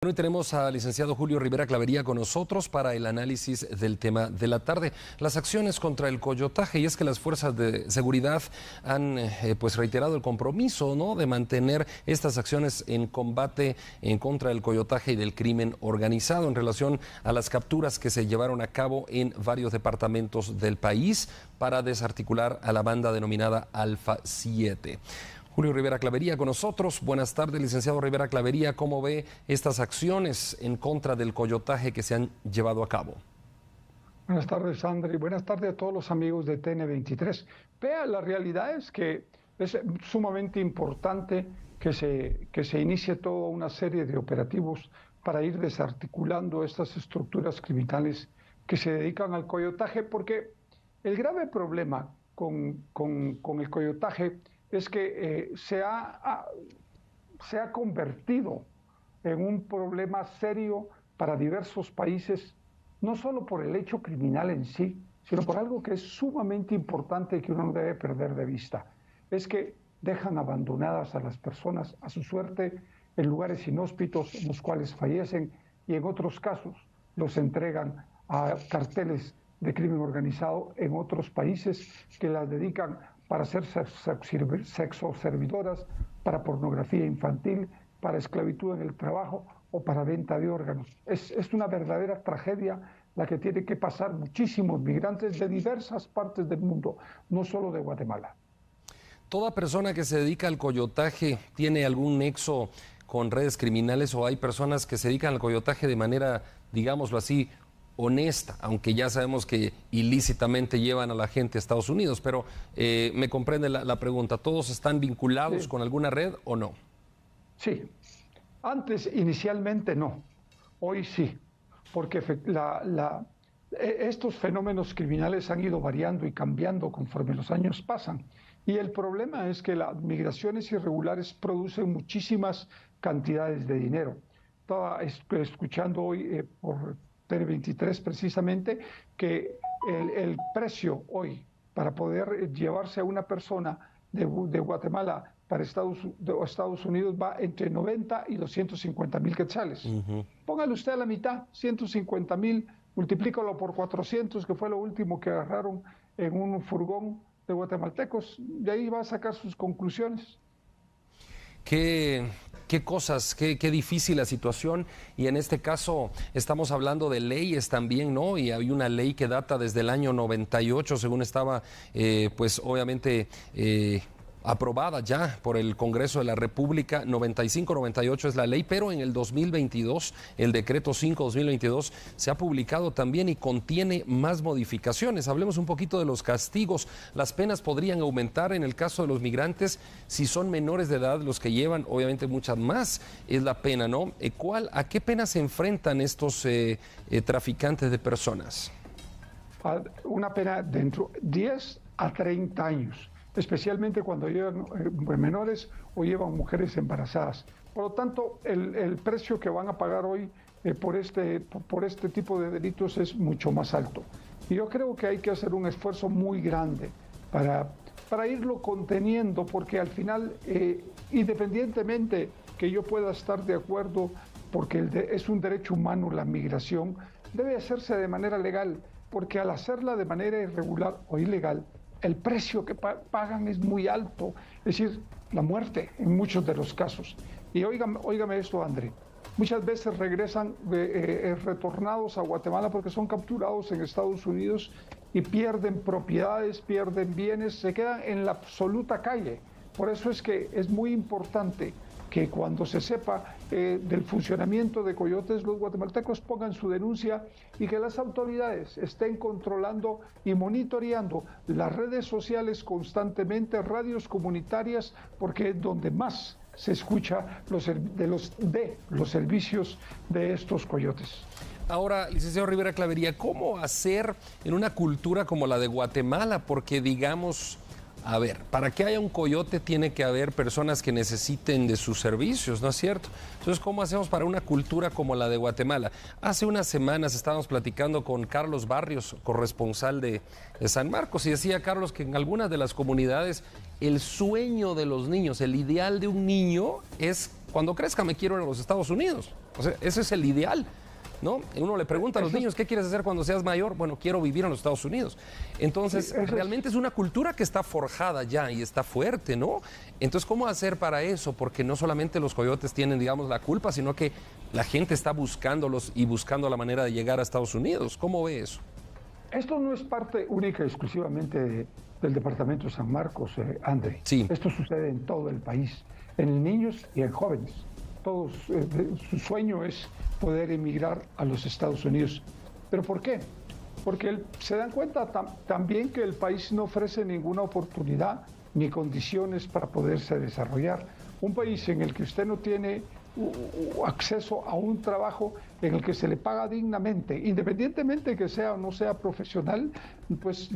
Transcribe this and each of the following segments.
Bueno, hoy tenemos al licenciado Julio Rivera Clavería con nosotros para el análisis del tema de la tarde. Las acciones contra el coyotaje, y es que las fuerzas de seguridad han reiterado el compromiso, ¿no?, de mantener estas acciones en combate en contra del coyotaje y del crimen organizado en relación a las capturas que se llevaron a cabo en varios departamentos del país para desarticular a la banda denominada Alfa 7. Julio Rivera Clavería con nosotros. Buenas tardes, licenciado Rivera Clavería. ¿Cómo ve estas acciones en contra del coyotaje que se han llevado a cabo? Buenas tardes, André. Buenas tardes a todos los amigos de TN23. Vea, la realidad es que es sumamente importante que se inicie toda una serie de operativos para ir desarticulando estas estructuras criminales que se dedican al coyotaje, porque el grave problema con el coyotaje es que se ha convertido en un problema serio para diversos países, no solo por el hecho criminal en sí, sino por algo que es sumamente importante y que uno no debe perder de vista. Es que dejan abandonadas a las personas a su suerte en lugares inhóspitos en los cuales fallecen, y en otros casos los entregan a carteles de crimen organizado en otros países que las dedican para ser sexoservidoras, para pornografía infantil, para esclavitud en el trabajo o para venta de órganos. Es una verdadera tragedia la que tiene que pasar muchísimos migrantes de diversas partes del mundo, no solo de Guatemala. ¿Toda persona que se dedica al coyotaje tiene algún nexo con redes criminales, o hay personas que se dedican al coyotaje de manera, digámoslo así, honesta, aunque ya sabemos que ilícitamente llevan a la gente a Estados Unidos? Pero me comprende la pregunta, ¿todos están vinculados con alguna red o no? Sí, antes inicialmente no, hoy sí, porque estos fenómenos criminales han ido variando y cambiando conforme los años pasan, y el problema es que las migraciones irregulares producen muchísimas cantidades de dinero. Estaba escuchando hoy por TN23 precisamente que el precio hoy para poder llevarse a una persona de Guatemala para Estados Unidos va entre 90 y 250 mil quetzales. Póngale usted a la mitad, 150 mil, multiplícalo por 400, que fue lo último que agarraron en un furgón de guatemaltecos. De ahí va a sacar sus conclusiones. Qué cosas, qué difícil la situación, y en este caso estamos hablando de leyes también, ¿no? Y hay una ley que data desde el año 98, según estaba, pues obviamente aprobada ya por el Congreso de la República. 95-98 es la ley, pero en el 2022, el decreto 5-2022 se ha publicado también y contiene más modificaciones. Hablemos un poquito de los castigos. Las penas podrían aumentar en el caso de los migrantes si son menores de edad los que llevan, obviamente muchas más es la pena, ¿no? ¿A qué penas se enfrentan estos traficantes de personas? Una pena dentro 10 a 30 años. Especialmente cuando llevan menores o llevan mujeres embarazadas. Por lo tanto, el precio que van a pagar hoy por este tipo de delitos es mucho más alto. Y yo creo que hay que hacer un esfuerzo muy grande para irlo conteniendo, porque al final, independientemente que yo pueda estar de acuerdo, porque es un derecho humano la migración, debe hacerse de manera legal, porque al hacerla de manera irregular o ilegal, el precio que pagan es muy alto, es decir, la muerte en muchos de los casos. Y óigame esto, André, muchas veces regresan retornados a Guatemala porque son capturados en Estados Unidos y pierden propiedades, pierden bienes, se quedan en la absoluta calle. Por eso es que es muy importante que cuando se sepa del funcionamiento de coyotes, los guatemaltecos pongan su denuncia y que las autoridades estén controlando y monitoreando las redes sociales constantemente, radios comunitarias, porque es donde más se escucha los servicios de estos coyotes. Ahora, licenciado Rivera Clavería, ¿cómo hacer en una cultura como la de Guatemala? Porque, digamos, a ver, para que haya un coyote tiene que haber personas que necesiten de sus servicios, ¿no es cierto? Entonces, ¿cómo hacemos para una cultura como la de Guatemala? Hace unas semanas estábamos platicando con Carlos Barrios, corresponsal de San Marcos, y decía Carlos que en algunas de las comunidades el sueño de los niños, el ideal de un niño es, cuando crezca me quiero ir a los Estados Unidos. O sea, ese es el ideal, ¿no? Uno le pregunta a los niños, ¿qué quieres hacer cuando seas mayor? Bueno, quiero vivir en los Estados Unidos. Entonces, realmente es una cultura que está forjada ya y está fuerte, ¿no? Entonces, ¿cómo hacer para eso? Porque no solamente los coyotes tienen, digamos, la culpa, sino que la gente está buscándolos y buscando la manera de llegar a Estados Unidos. ¿Cómo ve eso? Esto no es parte única y exclusivamente del departamento de San Marcos, André. Sí. Esto sucede en todo el país, en niños y en jóvenes. Todos, su sueño es poder emigrar a los Estados Unidos. ¿Pero por qué? Porque se dan cuenta también que el país no ofrece ninguna oportunidad ni condiciones para poderse desarrollar. Un país en el que usted no tiene acceso a un trabajo en el que se le paga dignamente, independientemente de que sea o no sea profesional, pues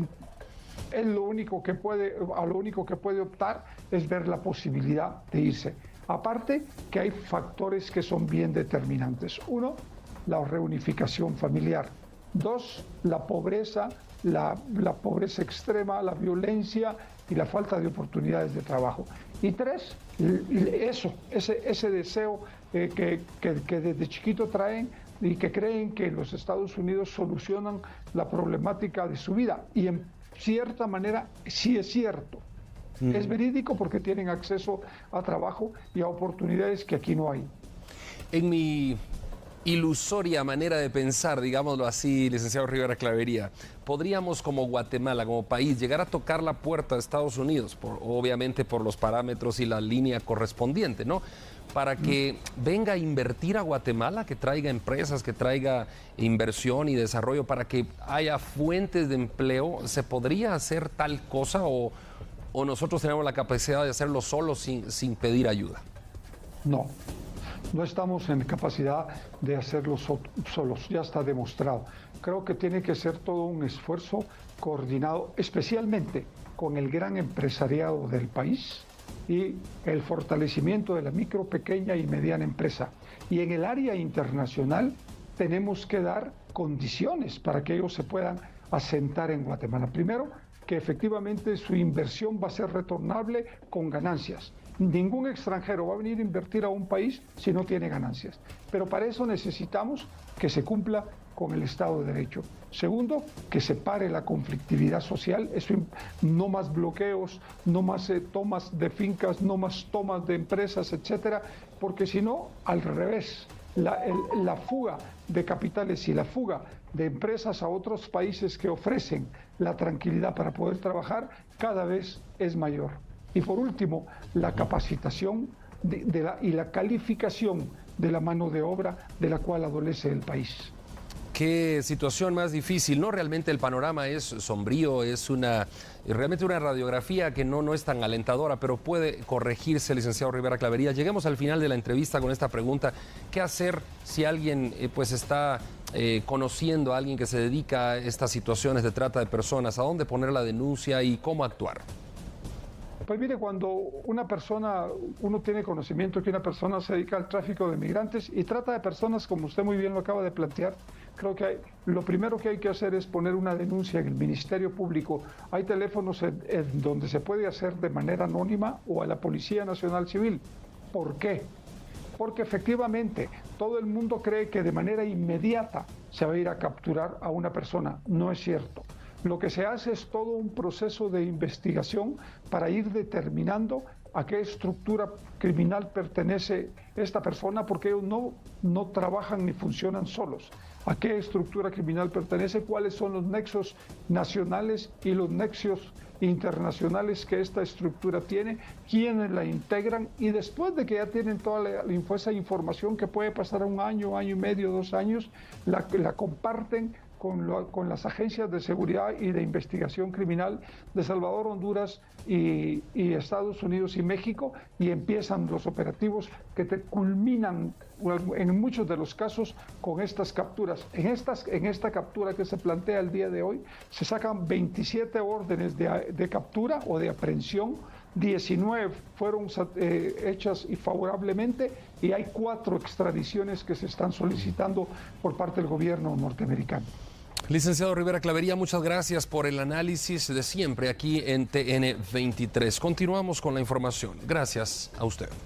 a lo único que puede optar es ver la posibilidad de irse. Aparte que hay factores que son bien determinantes. Uno, la reunificación familiar. Dos, la pobreza, la pobreza extrema, la violencia y la falta de oportunidades de trabajo. Y tres, ese deseo que desde chiquito traen y que creen que los Estados Unidos solucionan la problemática de su vida. Y en cierta manera sí es cierto. Es verídico porque tienen acceso a trabajo y a oportunidades que aquí no hay. En mi ilusoria manera de pensar, digámoslo así, licenciado Rivera Clavería, podríamos como Guatemala, como país, llegar a tocar la puerta de Estados Unidos, obviamente por los parámetros y la línea correspondiente, ¿no? Para que venga a invertir a Guatemala, que traiga empresas, que traiga inversión y desarrollo, para que haya fuentes de empleo. ¿Se podría hacer tal cosa o nosotros tenemos la capacidad de hacerlo solos sin pedir ayuda? No. No estamos en capacidad de hacerlo solos, ya está demostrado. Creo que tiene que ser todo un esfuerzo coordinado, especialmente con el gran empresariado del país y el fortalecimiento de la micro, pequeña y mediana empresa. Y en el área internacional tenemos que dar condiciones para que ellos se puedan asentar en Guatemala. Primero, que efectivamente su inversión va a ser retornable con ganancias. Ningún extranjero va a venir a invertir a un país si no tiene ganancias. Pero para eso necesitamos que se cumpla con el Estado de Derecho. Segundo, que se pare la conflictividad social. Eso, no más bloqueos, no más tomas de fincas, no más tomas de empresas, etcétera, porque si no, al revés, la fuga de capitales y la fuga de empresas a otros países que ofrecen la tranquilidad para poder trabajar cada vez es mayor. Y por último, la capacitación y la calificación de la mano de obra de la cual adolece el país. Qué situación más difícil, ¿no? Realmente el panorama es sombrío, es realmente una radiografía que no es tan alentadora, pero puede corregirse, licenciado Rivera Clavería. Lleguemos al final de la entrevista con esta pregunta. ¿Qué hacer si alguien pues está conociendo a alguien que se dedica a estas situaciones de trata de personas? ¿A dónde poner la denuncia y cómo actuar? Pues mire, cuando uno tiene conocimiento que una persona se dedica al tráfico de migrantes y trata de personas, como usted muy bien lo acaba de plantear, creo que lo primero que hay que hacer es poner una denuncia en el Ministerio Público. Hay teléfonos en donde se puede hacer de manera anónima o a la Policía Nacional Civil. ¿Por qué? Porque efectivamente todo el mundo cree que de manera inmediata se va a ir a capturar a una persona. No es cierto. Lo que se hace es todo un proceso de investigación para ir determinando a qué estructura criminal pertenece esta persona, porque ellos no trabajan ni funcionan solos. A qué estructura criminal pertenece, cuáles son los nexos nacionales y los nexos internacionales que esta estructura tiene, quiénes la integran, y después de que ya tienen toda esa información, que puede pasar un año y medio, 2 años, la comparten con las agencias de seguridad y de investigación criminal de Salvador, Honduras y Estados Unidos y México, y empiezan los operativos que culminan en muchos de los casos con estas capturas. En esta captura que se plantea el día de hoy se sacan 27 órdenes de captura o de aprehensión, 19 fueron hechas y favorablemente, y hay 4 extradiciones que se están solicitando por parte del gobierno norteamericano. Licenciado Rivera Clavería, muchas gracias por el análisis de siempre aquí en TN23. Continuamos con la información. Gracias a usted.